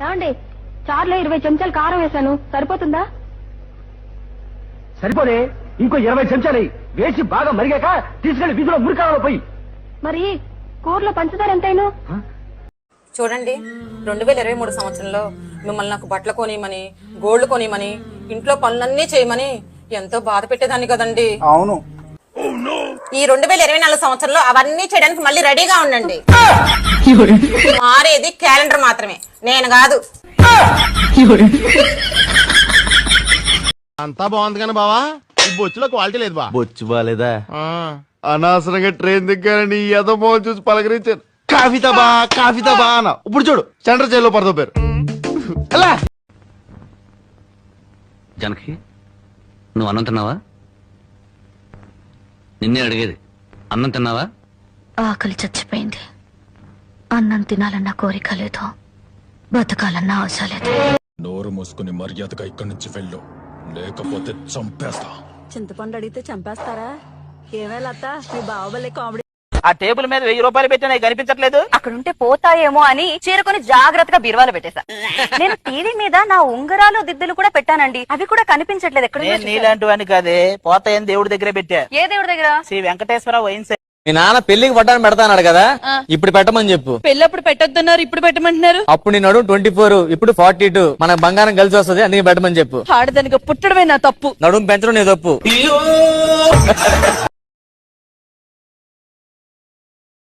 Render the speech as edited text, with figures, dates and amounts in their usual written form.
ఏమండి, చారులో 20 చెంచాలు కారం వేశాను, సరిపోతుందా? సరిపోలే, ఇంకో 20 చెంచాలు వేసి బాగా మరిగాక తీసుకెళ్లి వీధిలో మురికాలలో పోయి. మరి కూరలో పంచదార ఎంతైనా? చూడండి, 2023 సంవత్సరంలో మిమ్మల్ని నాకు బట్టలు కొనియమని, గోల్డ్ కొనియమని, ఇంట్లో పనులన్నీ చేయమని ఎంతో బాధ పెట్టేదాన్ని కదండి. అవును. ఈ 2024 సంవత్సరంలో అవన్నీ చేయడానికి మళ్ళీ రెడీగా ఉండండి. మారేది క్యాలెండర్ మాత్రమే, నేను కాదు. అంతా బాగుంది కానీ బావా, ఈ బొచ్చులో క్వాలిటీ లేదు బా. బొచ్చు బాలేదా? అనవసరంగా ట్రైన్ దిగ్గారని ఏదో మోహన్ చూసి పలకరించాను. కాఫీతా బా అన్న. ఇప్పుడు చూడు, సెంటర్ జైల్లో పడతావు పేరు. జనకి, నువ్వు అన్నం తిన్నావా? నిన్నే అడిగేది, అన్నం తిన్నావా? ఆకలి చచ్చిపోయింది. అన్నం తినాలన్న కోరిక లేదు, బతకాలన్న ఆశ లేదు. నోరు మూసుకుని మర్యాదగా ఇక్కడి నుంచి వెళ్ళు, లేకపోతే చంపేస్తా. చింతపండు అడిగితే చంపేస్తారా? ఏమేలత్త, మీ బావబల్లే కామెడీ. ఆ టేబుల్ మీద 1000 రూపాయలు పెట్టినా కనిపించట్లేదు. అక్కడుంటే పోతాయేమో అని చీరకొని జాగ్రత్తగా బీరువాలో పెట్టేశా. నేను టీవీ మీద నా ఉంగరాలు దిద్దులు కూడా పెట్టానండి, అవి కూడా కనిపించట్లేదు. ఎక్కడ నీలాంటి వాడిని కాదే, పోతాయని దేవుడి దగ్గర పెట్టా. ఏ దేవుడి దగ్గర? శ్రీ వెంకటేశ్వర వైన్స్. మీ నాన్న పెళ్లికి పట్టాను పెడతాన్నాడు కదా, ఇప్పుడు పెట్టమని చెప్పు. పెళ్ళప్పుడు పెట్టొద్దన్నారు, ఇప్పుడు పెట్టమంటున్నారు. అప్పుడు నీ నడుము 24, ఇప్పుడు 42. మనకు బంగారం కలిసి వస్తుంది, అందుకే పెట్టమని చెప్పు. ఆడదానికి పుట్టడమే నా తప్పు, నడుము పెంచడం నీ తప్పు.